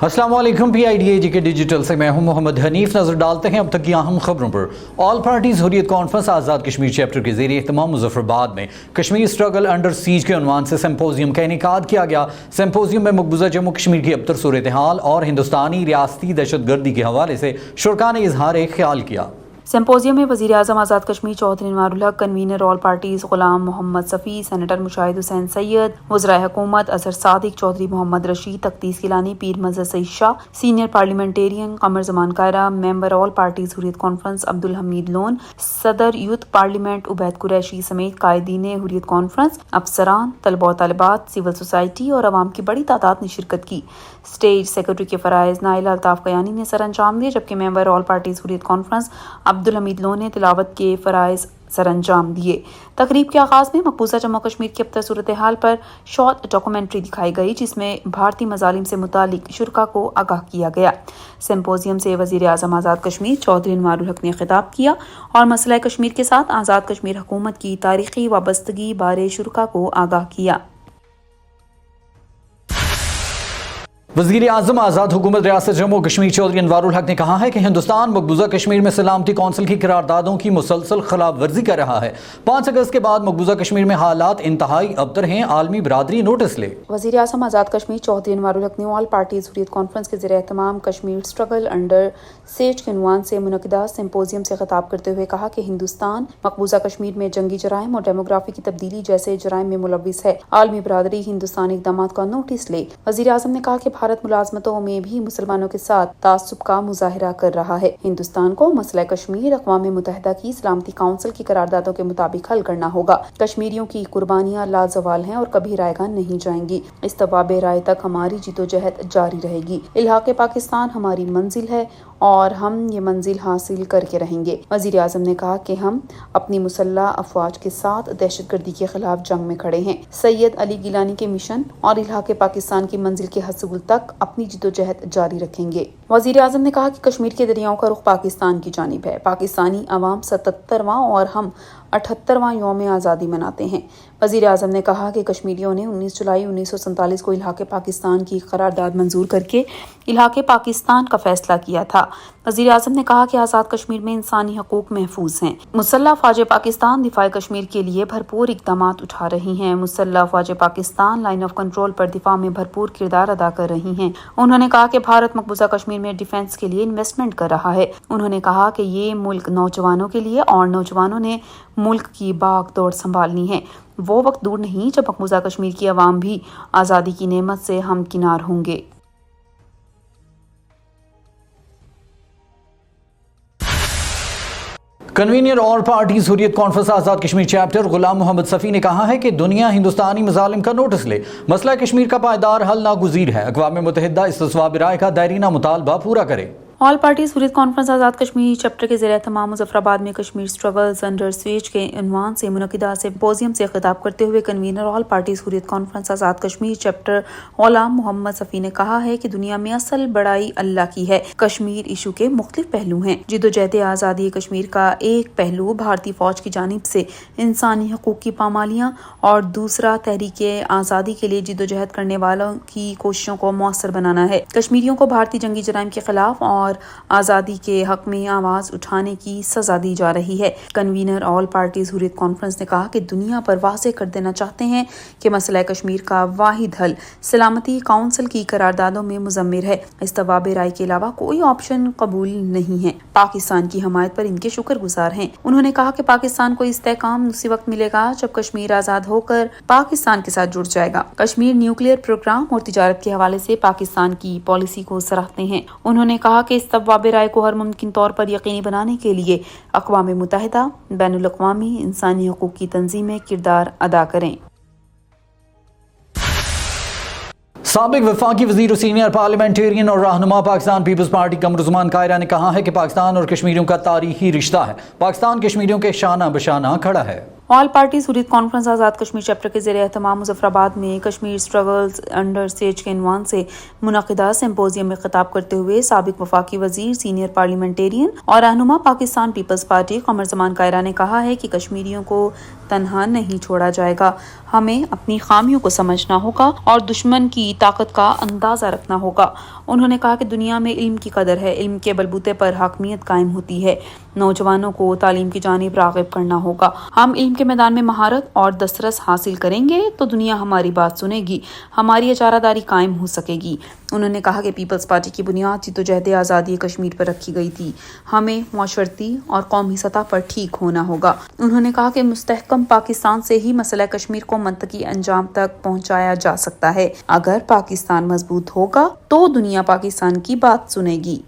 अस्सलाम वालेकुम। PIDAG के डिजिटल से मैं हूं मोहम्मद हनीफ। नजर डालते हैं अब तक की अहम खबरों पर। All parties Hurriyat Conference Azad Kashmir chapter के ज़रिए एहतमाम मुजफ्फराबाद में कश्मीर स्ट्रगल अंडर सीज के उन्वान से सिम्पोजियम का इनेकाद किया गया। सिम्पोजियम में मकबूजा जम्मू कश्मीर की अबतर सूरत हाल और हिंदुस्तानी रियासती दहशत गर्दी के हवाले से शुरका ने इजहार ख्याल किया। सिम्पोजियम में वज़ीर आज़म Azad Kashmir Chaudhry Anwarul Haq, convener All Parties Ghulam Mohammad Safi, senator Mushahid Hussain Syed, वज़राए हुकूमत अज़हर सादिक, चौधरी मोहम्मद रशीद, तख्तीस Gilani, Pir Mazhar Saeed Shah, senior parliamentarian Qamar Zaman Kaira, member All Parties Hurriyat Conference Abdul Hameed Lone, सदर यूथ पार्लियामेंट उबैद कुरैशी समेत कायदीन हुर्रियत कॉन्फ्रेंस, अफसरान, तलबा व तालिबात, सिविल सोसाइटी और अवाम की बड़ी तादाद ने शिरकत की। स्टेज सेक्रेटरी के फ़राइज़ नाइला अल्ताफ़ कयानी ने सर अंजाम दिए, जबकि member All Parties Hurriyat Conference Abdul Hameed loan ने तिलावत के फ़राइज़ सर अंजाम दिए। तकरीब के आगाज़ में मकबूजा जम्मू कश्मीर की अबतर सूरत हाल पर शॉर्ट डॉक्यूमेंट्री दिखाई गई, जिसमें भारतीय मज़ालिम से मुतालिक शुरका को आगाह किया गया। सिम्पोजियम से वज़ीर आज़म आज़ाद कश्मीर चौधरी अनवारुल हक ने खिताब किया और मसला कश्मीर के साथ आज़ाद कश्मीर हुकूमत की तारीख़ी वाबस्तगी बारे शुरका को आगाह किया। वज़ीर आज़म आज़ाद हुकूमत रियासत जम्मू कश्मीर चौधरी अनवारुल हक ने कहा है कि हिंदुस्तान मकबूजा कश्मीर में सलामती कौंसिल की करारदादों की मुसलसल खिलाफ वर्जी कर रहा है। 5 अगस्त के बाद मकबूजा कश्मीर में हालात इंतहाई अबतर हैं, आलमी बरादरी नोटिस ले। वज़ीर आज़म आज़ाद कश्मीर चौधरी अनवारुल हक ने ऑल पार्टीज़ हुर्रियत कॉन्फ्रेंस के ज़रिए एहतमाम कश्मीर स्ट्रगल अंडर सेज के उन्वान से मुनक़िदा सिम्पोजियम से खिताब करते हुए कहा कि हिंदुस्तान मकबूजा कश्मीर में जंगी जराइम और डेमोग्राफी की तब्दीली जैसे जराइम में मुलविस है। आलमी बरादरी हिंदुस्तानी इक़दाम का नोटिस ले। वज़ीर आज़म ने कहा कि भारत मुलाज़मतों में भी मुसलमानों के साथ तासुब का मुजाहिरा कर रहा है। हिंदुस्तान को मसला कश्मीर अक़वाम मुत्तहिदा की सलामती काउंसिल की करारदादों के मुताबिक हल करना होगा। कश्मीरियों की कुर्बानियाँ लाजवाल हैं और कभी रायगा नहीं जाएंगी। इस तवाब राय तक हमारी जिदोजहद जारी रहेगी। इल्हाक़ पाकिस्तान हमारी मंजिल है और हम ये मंजिल हासिल करके रहेंगे। वज़ीर आज़म ने कहा कि हम अपनी मुसल्लह अफवाज के साथ दहशत गर्दी के खिलाफ जंग में खड़े हैं। सैयद अली गिलानी के मिशन और इल्हाक़ पाकिस्तान की मंजिल के हसूल तक अपनी जिदोजहद जारी रखेंगे। वज़ीर आज़म ने कहा कि कश्मीर के दरियाओं का रुख पाकिस्तान की जानिब है। पाकिस्तानी अवाम 77वां और हम 78वां यौम आज़ादी मनाते हैं। वज़ीर आज़म ने कहा कि कश्मीरियों ने 19 जुलाई 1947 को इल्हाक़ पाकिस्तान की करारदाद मंजूर करके इल्हाक़ पाकिस्तान का फैसला किया था। वज़ीर आज़म ने कहा कि आज़ाद कश्मीर में इंसानी हकूक़ महफूज हैं। मुसल्लह फ़ौज पाकिस्तान दिफ़ा कश्मीर के लिए भरपूर इक़दामात उठा रही हैं। मुसल्लह फ़ौज पाकिस्तान लाइन ऑफ कंट्रोल पर दिफ़ा में भरपूर किरदार अदा कर रही हैं। उन्होंने कहा कि भारत मकबूजा कश्मीर में डिफेंस के लिए इन्वेस्टमेंट कर रहा है। उन्होंने कहा कि ये मुल्क नौजवानों के लिए और नौजवानों ने मुल्क की भाग दौड़ संभालनी है। वो वक्त दूर नहीं जब मकबूजा कश्मीर की आवाम भी आज़ादी की नेमत से हमकिनार होंगे। Convener All parties Hurriyat Conference Azad Kashmir chapter Ghulam Mohammad Safi ने कहा है कि दुनिया हिंदुस्तानी मज़ालिम का नोटिस ले। मसला कश्मीर का पायदार हल नागुज़ीर है। अक़वाम मुत्तहिदा इस तस्वाब राय का दायरीना मुतालबा पूरा करे। All Parties Hurriyat Conference Azad Kashmir chapter के ज़रिए तमाम मुजफ्फराबाद में कश्मीर स्ट्रगल्स अंडर स्वेज के उन्वान से मुनक़िदा सिम्पोजियम से खिताब करते हुए convener All Parties Hurriyat Conference Azad Kashmir chapter Ghulam Mohammad Safi ने कहा है कि दुनिया में असल बड़ाई अल्लाह की है। कश्मीर इशू के मुख्तलिफ पहलू हैं। जिदोजहद आज़ादी कश्मीर का एक पहलू भारतीय फ़ौज की जानिब से इंसानी हकूक़ की पामालियाँ और दूसरा तहरीक आज़ादी के लिए जिदोजहद करने वालों की कोशिशों को मौसर बनाना है। कश्मीरियों को भारतीय जंगी जराइम के खिलाफ और आज़ादी के हक में आवाज़ उठाने की सज़ा दी जा रही है। Convener All Parties Hurriyat conference ने कहा कि दुनिया पर वाज़ेह कर देना चाहते हैं कि मसला कश्मीर का वाहिद हल सलामती काउंसिल की करारदादों में मुज़म्मिर है। इस तवाब राय के अलावा कोई ऑप्शन कबूल नहीं है। पाकिस्तान की हमायत पर इनके शुक्रगुजार हैं। उन्होंने कहा कि पाकिस्तान को इस्तेहकाम उसी वक्त मिलेगा जब कश्मीर आज़ाद होकर पाकिस्तान के साथ जुड़ जाएगा। कश्मीर न्यूक्लियर प्रोग्राम और तिजारत के हवाले से पाकिस्तान की पॉलिसी को सराहते हैं। उन्होंने कहा कि इस तवाब राय को हर मुमकिन तौर पर यकीनी बनाने के लिए अक़वाम मुत्तहिदा बैनुल अक़वामी इंसानी हकूक़ की तंजीमें किरदार अदा करें। साबिक वफाकी वज़ीर सीनियर पार्लियामेंटेरियन और रहनुमा पाकिस्तान पीपल्स पार्टी कमर ज़मान कायरा ने कहा है कि पाकिस्तान और कश्मीरियों का तारीखी रिश्ता है। पाकिस्तान कश्मीरियों के शाना बशाना खड़ा है। All parties Hurriyat Conference Azad Kashmir chapter के ज़ेरे एहतमाम मुजफ्फराबाद में कश्मीर स्ट्रगल्स अंडर सेज के इन्वान से मुनक़िदा सिम्पोजियम में खिताब करते हुए साबिक वफाकी वज़ीर, सीनियर पार्लियामेंटेरियन और रहनुमा पाकिस्तान पीपल्स पार्टी क़मर ज़मान कायरा ने कहा है कि कश्मीरियों को तन्हा नहीं छोड़ा जाएगा। हमें अपनी खामियों को समझना होगा और दुश्मन की ताकत का अंदाज़ा रखना होगा। उन्होंने कहा कि दुनिया में इल्म की कदर है, इल्म के बलबूते पर हाकमियत कायम होती है। नौजवानों को तालीम की जानिब राग़िब करना होगा। हम इल्म के मैदान में महारत और दस्तरस हासिल करेंगे तो दुनिया हमारी बात सुनेगी, हमारी इजारादारी कायम हो सकेगी। उन्होंने कहा कि पीपल्स पार्टी की बुनियाद जिद्दोजहद आज़ादी कश्मीर पर रखी गई थी। हमें माशरती और कौमी सतह पर ठीक होना होगा। उन्होंने कहा कि मुस्तहकम पाकिस्तान से ही मसला कश्मीर को मंतकी अंजाम तक पहुंचाया जा सकता है। अगर पाकिस्तान मजबूत होगा तो दुनिया पाकिस्तान की बात सुनेगी।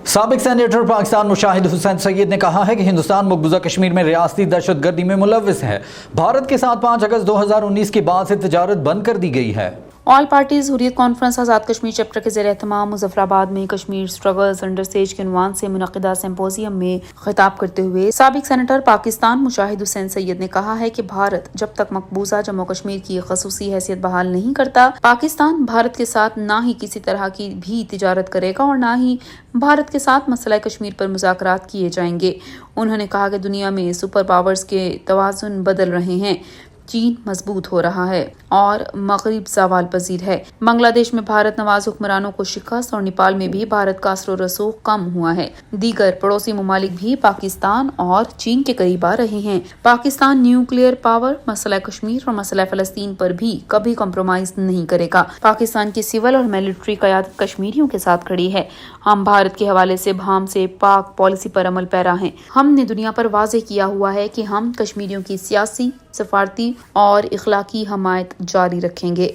साबिक सेनेटर पाकिस्तान मुशाहिद हुसैन सैयद ने कहा है कि हिंदुस्तान मकबूजा कश्मीर में रियासती दहशतगर्दी में मुलव्विस है। भारत के साथ 5 अगस्त 2019 के बाद से तिजारत बंद कर दी गई है। All parties Hurriyat Conference Azad Kashmir chapter के ज़ेरे एहतमाम मुजफ्फराबाद में कश्मीर स्ट्रगल्स अंडर सेज के उन्वान से मुनक़िदा सिम्पोजियम में खिताब करते हुए साबिक सेनेटर पाकिस्तान मुशाहिद हुसैन सैयद ने कहा है कि भारत जब तक मकबूजा जम्मू कश्मीर की खसूसी हैसियत बहाल नहीं करता, पाकिस्तान भारत के साथ ना ही किसी तरह की भी तिजारत करेगा और ना ही भारत के साथ मसला कश्मीर पर मुज़ाकरात किए जाएंगे। उन्होंने कहा कि दुनिया में सुपर पावर्स के तवाज़ुन बदल रहे हैं। चीन मजबूत हो रहा है और मगरिब ज़वाल पजीर है। बांग्लादेश में भारत नवाज हुक्मरानों को शिकस्त और नेपाल में भी भारत का असर रसूख कम हुआ है। दीगर पड़ोसी ममालिक भी पाकिस्तान और चीन के करीब आ रहे हैं। पाकिस्तान न्यूक्लियर पावर, मसला कश्मीर और मसला फ़लस्तीन पर भी कभी कम्प्रोमाइज नहीं करेगा। पाकिस्तान की सिविल और मिलिट्री क़यादत कश्मीरियों के साथ खड़ी है। हम भारत के हवाले से भाम से पाक पॉलिसी पर अमल पैरा हैं। हमने दुनिया पर वाज़ेह किया हुआ है कि हम कश्मीरियों की सियासी, सफारती और इखलाकी हमायत जारी रखेंगे।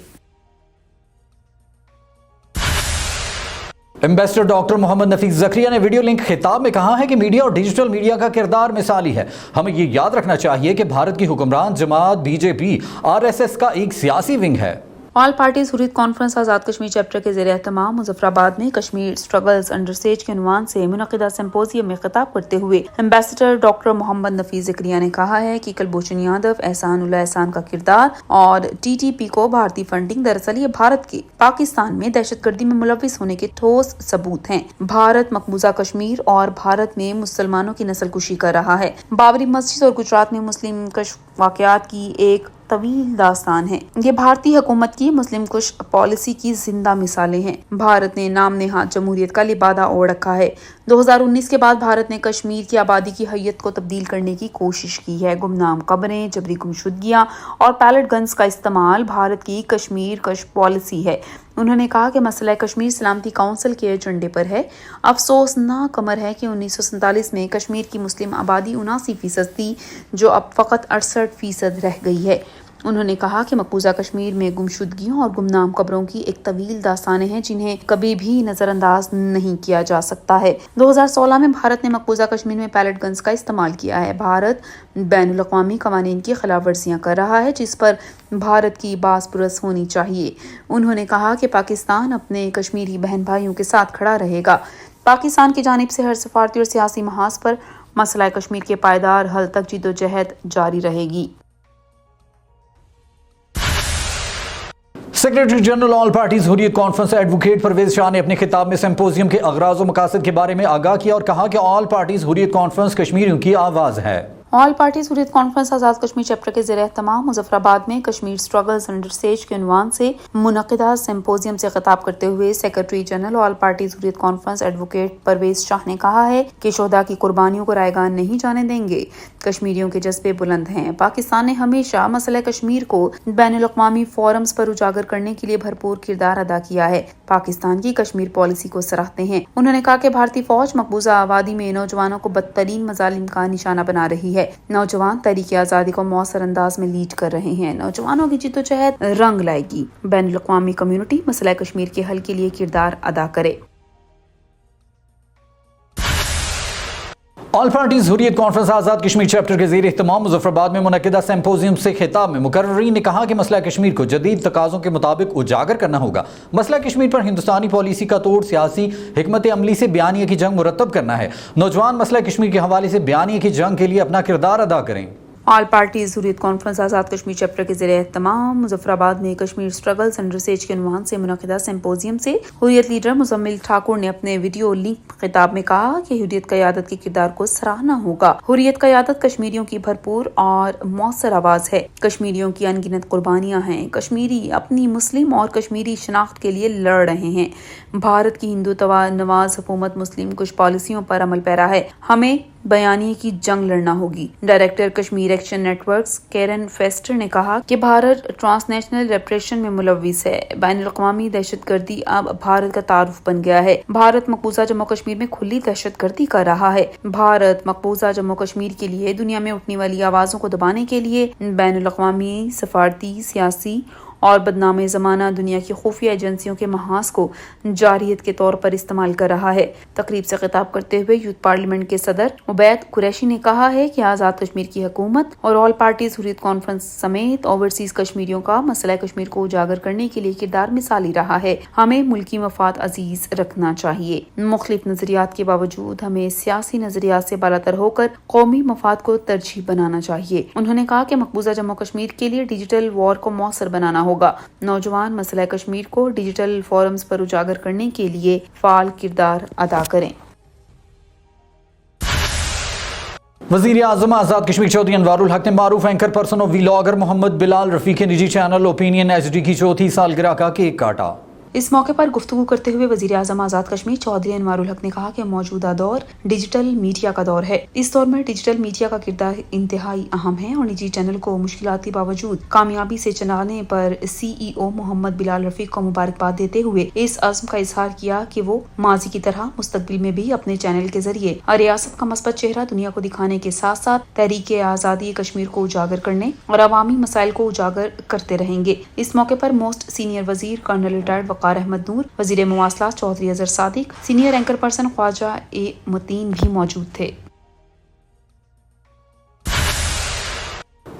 एम्बेसडर डॉक्टर मोहम्मद नफीस ज़करिया ने वीडियो लिंक खिताब में कहा है कि मीडिया और डिजिटल मीडिया का किरदार मिसाली है। हमें ये याद रखना चाहिए कि भारत की हुक्मरान जमात बीजेपी RSS का एक सियासी विंग है। All parties Hurriyat Conference Azad Kashmir chapter के ज़ेरे एहतमाम मुजफ्फराबाद में कश्मीर स्ट्रगल्स अंडर सेज के उन्वान से मुनक़िदा सिम्पोजियम में खिताब करते हुए एम्बेसडर डॉक्टर मोहम्मद नफीस ज़करिया ने कहा है कि कुलभूषण यादव, एहसानुल्लाह एहसान का किरदार और TTP को भारतीय फंडिंग दरअसल ये भारत के पाकिस्तान में दहशतगर्दी में मुलव्विस होने के ठोस सबूत हैं। भारत मकबूजा कश्मीर और भारत में मुसलमानों की नस्लकुशी कर रहा है। बाबरी मस्जिद और गुजरात में मुस्लिम कश वाक़यात की एक तवील दास्तान है। ये भारतीय हुकूमत की मुस्लिम कुश पॉलिसी की जिंदा मिसालें हैं। भारत ने नाम नेहाद जमहूरियत का लिबादा ओढ़ रखा है। 2019 के बाद भारत ने कश्मीर की आबादी की हैयत को तब्दील करने की कोशिश की है। गुमनाम कब्रें, जबरी गुमशुदगियां और पैलेट गन्स का इस्तेमाल भारत की कश्मीर कश पॉलिसी है। उन्होंने कहा कि मसला कश्मीर सलामती काउंसिल के एजेंडे पर है। अफसोसनाक अमर है कि 1947 में कश्मीर की मुस्लिम आबादी 79% थी, जो अब फ़कत 68% रह गई है। उन्होंने कहा कि मकबूजा कश्मीर में गुमशुदगियों और गुमनाम कब्रों की एक तवील दास्तानें हैं जिन्हें कभी भी नज़रअंदाज नहीं किया जा सकता है। 2016 में भारत ने मकबूजा कश्मीर में पैलेट गन्स का इस्तेमाल किया है। भारत बैनुल अक़वामी क़वानीन की खिलाफ वर्जियाँ कर रहा है, जिस पर भारत की बास पुरस होनी चाहिए। उन्होंने कहा कि पाकिस्तान अपने कश्मीरी बहन भाइयों के साथ खड़ा रहेगा। पाकिस्तान की जानिब से हर सफारती और सियासी महाज पर मसला कश्मीर के पायदार हल तक जिद्दोजहद जारी रहेगी। Secretary general All parties Hurriyat Conference advocate Parvez Shah ने अपने खिताब में सिम्पोजियम के अगराज और मकासद के बारे में आगाह किया और कहा कि ऑल पार्टीज हुर्रियत कॉन्फ्रेंस कश्मीरियों की आवाज़ है। All parties Hurriyat Conference Azad Kashmir chapter के ज़ेरे एहतमाम मुजफ्फराबाद में कश्मीर स्ट्रगल्स अंडर सेज के उन्वान से मुनक़िदा सिम्पोजियम से खिताब करते हुए secretary general All parties Hurriyat Conference advocate Parvez Shah ने कहा है कि शोहदा की कुर्बानियों को रायगान नहीं जाने देंगे। कश्मीरियों के जज्बे बुलंद हैं। पाकिस्तान ने हमेशा मसला कश्मीर को बैनुल अक़वामी फोरम्स पर उजागर करने के लिए भरपूर किरदार अदा किया है। पाकिस्तान की कश्मीर पॉलिसी को सराहते हैं। उन्होंने कहा कि भारतीय फौज मकबूजा आबादी में नौजवानों को बदतरीन मजालिम का निशाना बना रही है। नौजवान तहरीक आज़ादी को मौसर अंदाज में लीड कर रहे हैं। नौजवानों की जिद्दोजहद रंग लाएगी। बैनुल अक़वामी कम्युनिटी मसला कश्मीर के हल के लिए किरदार अदा करे। All parties Hurriyat Conference Azad Kashmir chapter के ज़ेर इह्तिमाम मुज़फ़्फ़राबाद में मुनक़िदा सिम्पोजियम से खिताब में मुकर्ररीन ने कहा कि मसला कश्मीर को जदीद तकाज़ों के मुताबिक उजागर करना होगा। मसला कश्मीर पर हिंदुस्तानी पॉलिसी का तोड़ सियासी हिकमत अमली से बयानिया की जंग मुरतब करना है। नौजवान मसला कश्मीर के हवाले से बयानिया की जंग के लिए अपना किरदार अदा करें। All parties Hurriyat Conference Azad Kashmir chapter के ज़रिए एहतमाम मुज़फ़्फ़राबाद में कश्मीर स्ट्रगल्स अंडर सेज के उन्वान से मुनक़िदा सिम्पोजियम से हुर्रियत लीडर मुज़म्मिल ठाकुर ने अपने वीडियो लिंक खिताब में कहा कि हुर्रियत क़यादत के किरदार को सराहना होगा। हुर्रियत क़यादत कश्मीरियों की भरपूर और मौसर आवाज़ है। कश्मीरियों की अनगिनत कुर्बानियाँ हैं। कश्मीरी अपनी मुस्लिम और कश्मीरी शनाख्त के लिए लड़ रहे हैं। भारत की हिंदुत्व नवाज हुकूमत मुस्लिम कुछ पॉलिसियों पर अमल पैरा है। हमें बयानी की जंग लड़ना होगी। Director Kashmir Action Networks Karen Fester ने कहा कि भारत ट्रांसनेशनल रेप्रेशन में मुलविस है। बैनुल-अक़वामी दहशतगर्दी अब भारत का तारुफ बन गया है। भारत मकबूजा जम्मू कश्मीर में खुली दहशतगर्दी कर रहा है। भारत मकबूजा जम्मू कश्मीर के लिए दुनिया में उठने वाली आवाज़ों को दबाने के लिए बैनुल-अक़वामी सफारती सियासी और बदनाम ज़माना दुनिया की खुफिया एजेंसियों के महाज को जारियत के तौर पर इस्तेमाल कर रहा है। तकरीब से खिताब करते हुए यूथ पार्लियामेंट के सदर उबैद कुरैशी ने कहा है कि आज़ाद कश्मीर की हुकूमत और ऑल पार्टीज हुर्रियत कॉन्फ्रेंस समेत ओवरसीज कश्मीरियों का मसला कश्मीर को उजागर करने के लिए किरदार मिसाली रहा है। हमें मुल्की मफाद अजीज रखना चाहिए। मुख्तलिफ नजरियात के बावजूद हमें सियासी नजरियात से बालातर होकर कौमी मफाद को तरजीह बनाना चाहिए। उन्होंने कहा कि मकबूजा जम्मू कश्मीर के लिए डिजिटल वॉर को मौसर बनाना होगा। नौजवान मसला कश्मीर को डिजिटल फोरम्स पर उजागर करने के लिए फाल किरदार अदा करें। वज़ीर आज़म आज़ाद कश्मीर चौधरी अनवारुल हक ने मारूफ एंकर पर्सन और व्लॉगर मोहम्मद बिलाल रफ़ी के निजी चैनल ओपिनियन HD की चौथी सालगिरह का केक काटा। इस मौके पर गुफ्तगू करते हुए वज़ीर आज़म आज़ाद कश्मीर चौधरी अनवारुल हक ने कहा कि मौजूदा दौर डिजिटल मीडिया का दौर है। इस दौर में डिजिटल मीडिया का किरदार इंतहाई अहम है और निजी चैनल को मुश्किलात के बावजूद कामयाबी से चलाने पर CEO मोहम्मद बिलाल रफीक को मुबारकबाद देते हुए इस अज़्म का इजहार किया कि वो माजी की तरह मुस्तकबिल में भी अपने चैनल के जरिए रियासत का मस्बत चेहरा दुनिया को दिखाने के साथ साथ तहरीक आज़ादी कश्मीर को उजागर करने और अवामी मसाइल को उजागर करते रहेंगे। इस मौके पर मोस्ट सीनियर वजीर कर्नल रिटायर्ड वक़ार अहमद नूर, वजीर मुवासलात Chaudhry Azhar Sadiq, senior anchor person Khawaja ए मतीन भी मौजूद थे।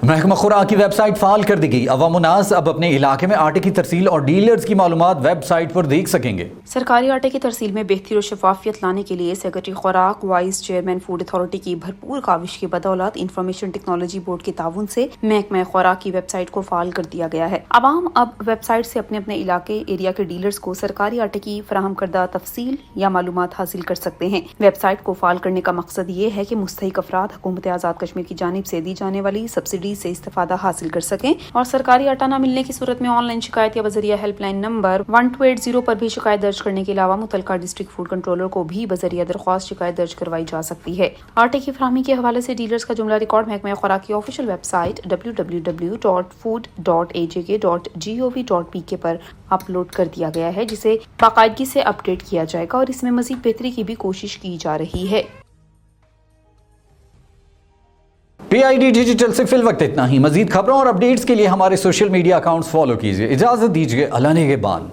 महकमा खुराक की वेबसाइट फाल कर दी गई। अवाम उन्नास अब अपने इलाके में आटे की तरसील और डीलर्स की मालूमात वेबसाइट पर देख सकेंगे। सरकारी आटे की तरसील में बेहतरी और शफाफियत लाने के लिए सेक्रेटरी खुराक वाइस चेयरमैन फूड अथॉरिटी की भरपूर काविश की बदौलत इंफॉर्मेशन टेक्नोलॉजी बोर्ड के ताउन से महकमा खुराक की वेबसाइट को फाल कर दिया गया है। अवाम अब वेबसाइट से अपने अपने इलाके एरिया के डीलर्स को सरकारी आटे की फराहम करदा तफसील या मालूमात हासिल कर सकते हैं। वेबसाइट को फाल करने का मकसद ये है कि मुस्तहिक अफराद हुकूमत आज़ाद कश्मीर की जानिब से दी जाने वाली सब्सिडी से इस्तेफादा हासिल कर सकें और सरकारी आटा न मिलने की सूरत में ऑनलाइन शिकायत या बजरिया हेल्पलाइन नंबर 1280 पर भी शिकायत दर्ज करने के अलावा मुतलका डिस्ट्रिक्ट फूड कंट्रोलर को भी बजरिया दरख्वास्त शिकायत दर्ज करवाई जा सकती है। आटे की फराहमी के हवाले से डीलर्स का जुमला रिकॉर्ड महकमा खुराक की ऑफिशियल वेबसाइट www.food.ajk.gov.pk पर अपलोड कर दिया गया है, जिसे बाकायदगी से अपडेट किया जाएगा और इसमें मजीद बेहतरी की भी कोशिश की जा रही है। PID डिजिटल से फिल वक्त इतना ही। मजीद खबरों और अपडेट्स के लिए हमारे सोशल मीडिया अकाउंट्स फॉलो कीजिए। इजाजत दीजिए, अल्लाह निगहबान।